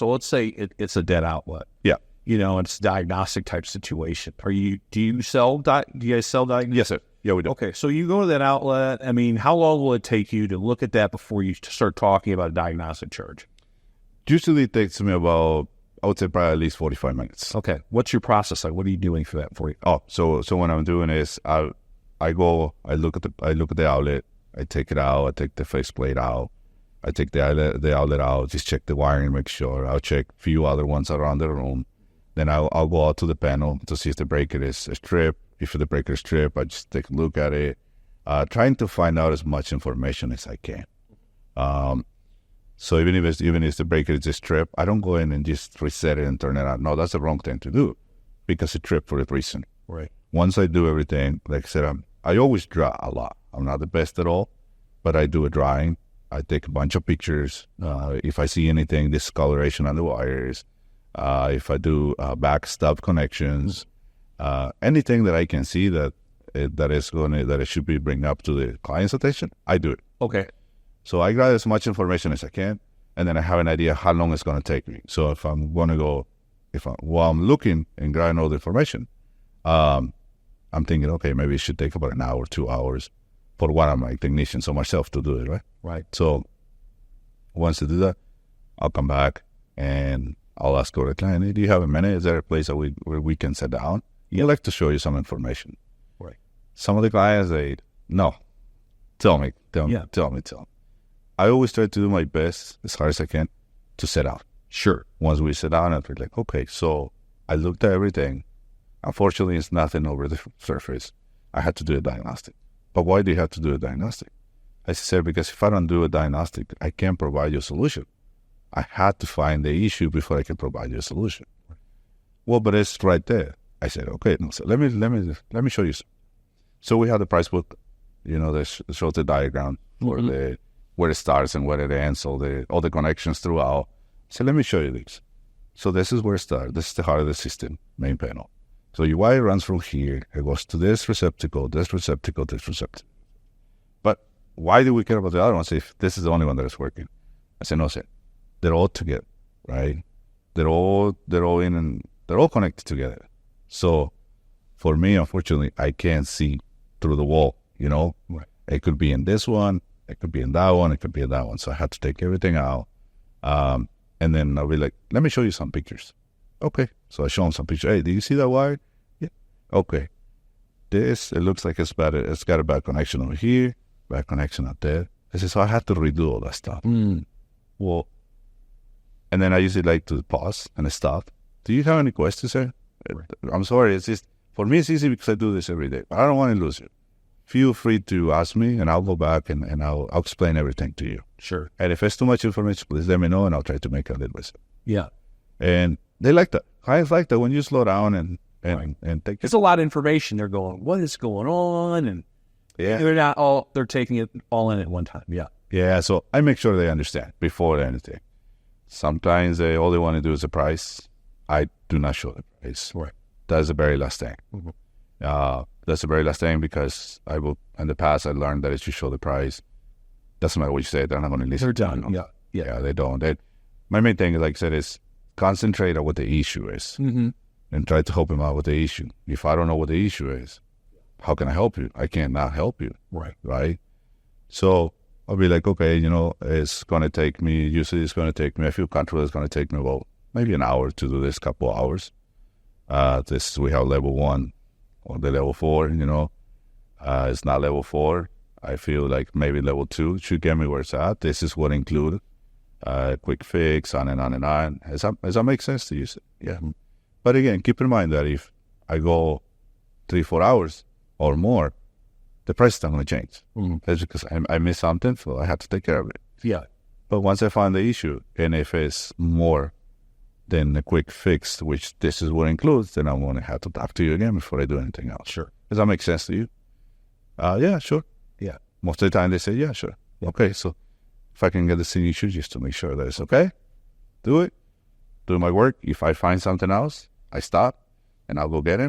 So let's say it's a dead outlet. Yeah. It's a diagnostic type situation. Do you guys sell diagnostic? Yes, sir. Yeah, we do. Okay, so you go to that outlet. I mean, how long will it take you to look at that before you start talking about a diagnostic charge? Usually it takes me about, I would say probably at least 45 minutes. Okay, what's your process like? What are you doing for that for you? Oh, so what I'm doing is I look at the outlet, I take it out, I take the faceplate out, I take the outlet out, just check the wiring, make sure. I'll check a few other ones around the room. Then I'll go out to the panel to see if the breaker is stripped. If the breaker is stripped, I just take a look at it, trying to find out as much information as I can. So even if the breaker is stripped, I don't go in and just reset it and turn it on. No, that's the wrong thing to do because it tripped for a reason. Right. Once I do everything, like I said, I always draw a lot. I'm not the best at all, but I do a drawing. I take a bunch of pictures. If I see anything, discoloration on the wires, if I do back stub connections, anything that I can see that it should be bring up to the client's attention, I do it. Okay. So I gather as much information as I can, and then I have an idea how long it's going to take me. So if I'm going to go, while I'm looking and gathering all the information, I'm thinking, okay, maybe it should take about an hour, 2 hours for one of my technicians or myself to do it, right? Right. So once I do that, I'll come back and I'll ask the client, hey, do you have a minute? Is there a place where we can sit down? I'd like to show you some information. Right. Some of the clients, no, tell me. I always try to do my best as hard as I can to sit down. Sure. Once we sit down, I'll be like, okay, so I looked at everything. Unfortunately, it's nothing over the surface. I had to do a diagnostic. But why do you have to do a diagnostic? I said, because if I don't do a diagnostic, I can't provide you a solution. I had to find the issue before I can provide you a solution. Well, but it's right there. I said, okay, no, so let me show you. So we have the price book, that shows the diagram for where it starts and where it ends, all the connections throughout. So let me show you this. So this is where it starts. This is the heart of the system, main panel. So your wire runs from here. It goes to this receptacle, this receptacle, this receptacle. But why do we care about the other ones if this is the only one that is working? I said, no, sir. They're all together, right? They're all in and they're all connected together. So for me, unfortunately, I can't see through the wall, Right. It could be in this one, it could be in that one, it could be in that one. So I had to take everything out. And then I'll be like, let me show you some pictures. Okay. So I show them some pictures. Hey, do you see that wire? Yeah. Okay. It looks like it's bad. It's got a bad connection over here, bad connection out there. I said, so I had to redo all that stuff. Well, and then I usually like to pause and stop. Do you have any questions, sir? Right. I'm sorry. It's just, for me, it's easy because I do this every day. But I don't want to lose you. Feel free to ask me, and I'll go back and I'll explain everything to you. Sure. And if it's too much information, please let me know, and I'll try to make it a little bit. Yeah. And they like that. Clients like that when you slow down and take it. It's a lot of information. They're going, what is going on? And they're taking it all in at one time. Yeah. Yeah. So I make sure they understand before anything. Sometimes all they want to do is the price. I do not show the price. Right. That's the very last thing. Mm-hmm. That's the very last thing because in the past, I learned that if you show the price, doesn't matter what you say, they're not going to listen. They're done. Yeah, they don't. My main thing, like I said, is concentrate on what the issue is and try to help them out with the issue. If I don't know what the issue is, how can I help you? I can't not help you. Right? So I'll be like, okay, it's going to take me, usually it's going to take me, I feel comfortable it's going to take me about maybe an hour to do this, couple of hours. We have level 1 or the level 4, it's not level 4. I feel like maybe level 2 should get me where it's at. This is what included. Quick fix, on and on and on. Does that make sense to you? Yeah. Mm-hmm. But again, keep in mind that if I go 3-4 hours or more, the price is not going to change. Mm-hmm. That's because I missed something, so I have to take care of it. Yeah. But once I find the issue, and if it's more than a quick fix, which this is what includes, then I'm going to have to talk to you again before I do anything else. Sure. Does that make sense to you? Yeah, sure. Yeah. Most of the time they say, yeah, sure. Yeah. Okay, so if I can get the same issue just to make sure that it's okay, do it. Do my work. If I find something else, I stop and I'll go get him.